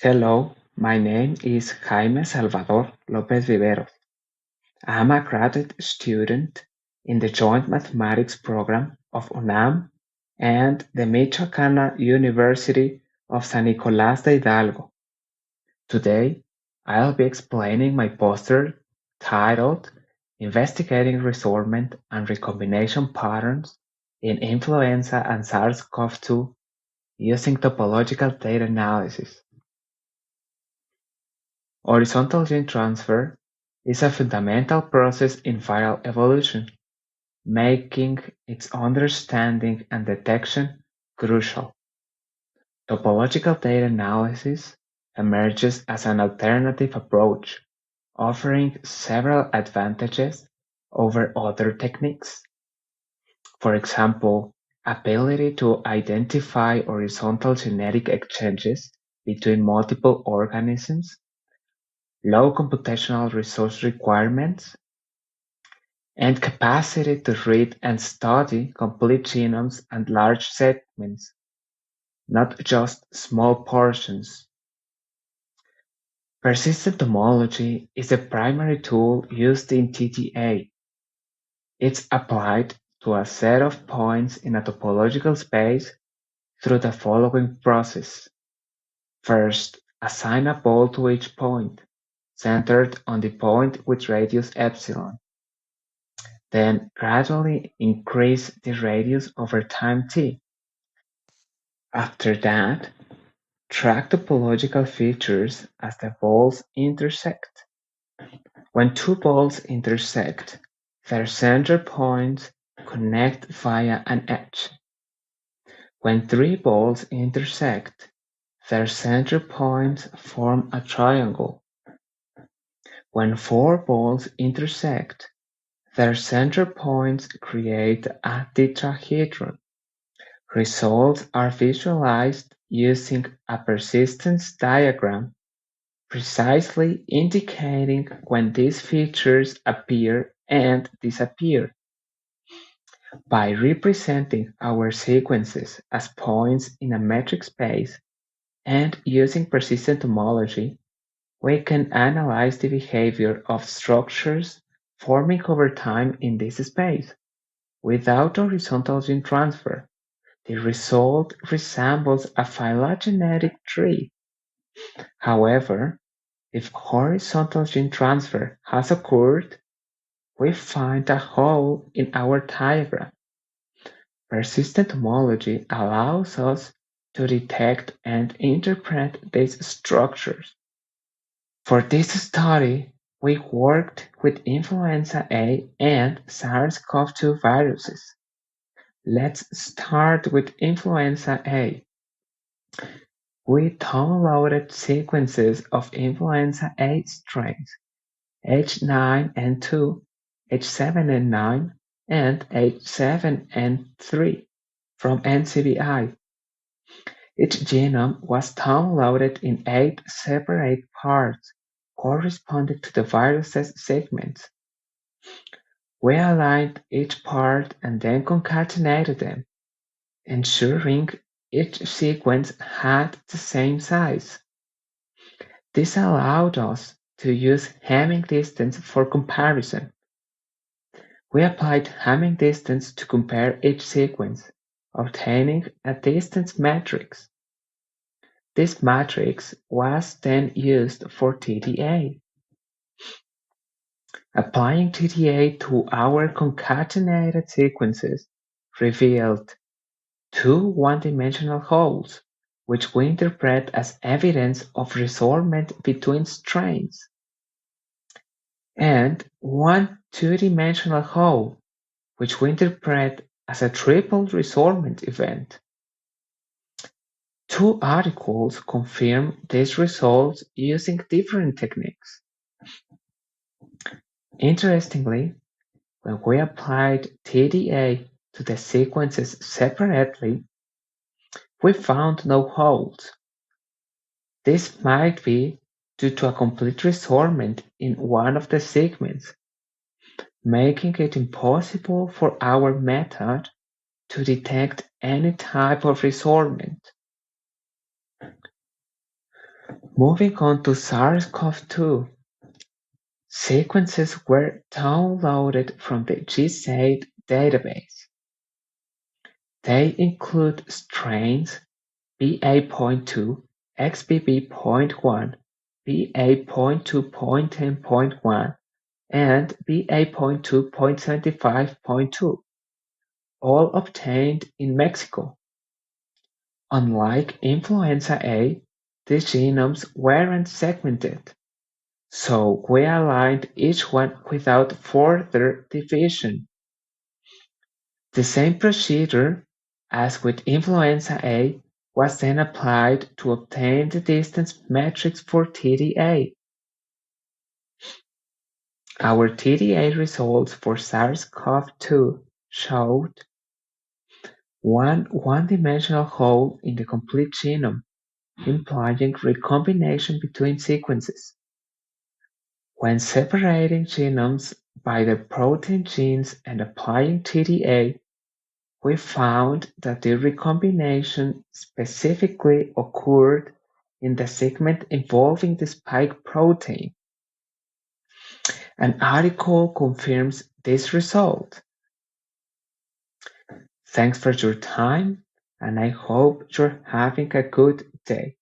Hello, my name is Jaime Salvador Lopez Viveros. I'm a graduate student in the Joint Mathematics program of UNAM and the Michoacana University of San Nicolás de Hidalgo. Today, I'll be explaining my poster titled Investigating Reassortment and Recombination Patterns in Influenza and SARS-CoV-2 using topological data analysis. Horizontal gene transfer is a fundamental process in viral evolution, making its understanding and detection crucial. Topological data analysis emerges as an alternative approach, offering several advantages over other techniques. For example, ability to identify horizontal genetic exchanges between multiple organisms, low computational resource requirements, and capacity to read and study complete genomes and large segments, not just small portions. Persistent homology is the primary tool used in TDA. It's applied to a set of points in a topological space through the following process. First, assign a ball to each point, centered on the point with radius epsilon. Then gradually increase the radius over time t. After that, track topological features as the balls intersect. When two balls intersect, their center points connect via an edge. When three balls intersect, their center points form a triangle. When four balls intersect, their center points create a tetrahedron. Results are visualized using a persistence diagram, precisely indicating when these features appear and disappear. By representing our sequences as points in a metric space and using persistent homology, we can analyze the behavior of structures forming over time in this space without horizontal gene transfer. The result resembles a phylogenetic tree. However, if horizontal gene transfer has occurred, we find a hole in our diagram. Persistent homology allows us to detect and interpret these structures. For this study, we worked with influenza A and SARS-CoV-2 viruses. Let's start with influenza A. We downloaded sequences of influenza A strains H9N2, H7N9, and H7N3 from NCBI. Each genome was downloaded in 8 separate parts corresponding to the virus's segments. We aligned each part and then concatenated them, ensuring each sequence had the same size. This allowed us to use Hamming distance for comparison. We applied Hamming distance to compare each sequence, obtaining a distance matrix. This matrix was then used for TDA. Applying TDA to our concatenated sequences revealed two one-dimensional holes, which we interpret as evidence of reassortment between strains, and one two-dimensional hole, which we interpret as a triple reassortment event. Two articles confirm these results using different techniques. Interestingly, when we applied TDA to the sequences separately, we found no holes. This might be due to a complete reassortment in one of the segments, making it impossible for our method to detect any type of reassortment. Moving on to SARS-CoV-2, sequences were downloaded from the GSAID database. They include strains BA.2, XBB.1, BA.2.10.1, and BA.2.75.2, all obtained in Mexico. Unlike influenza A, the genomes weren't segmented, so we aligned each one without further division. The same procedure as with influenza A was then applied to obtain the distance metrics for TDA. Our TDA results for SARS-CoV-2 showed one-dimensional hole in the complete genome, implying recombination between sequences. When separating genomes by their protein genes and applying TDA, we found that the recombination specifically occurred in the segment involving the spike protein. An article confirms this result. Thanks for your time, and I hope you're having a good day.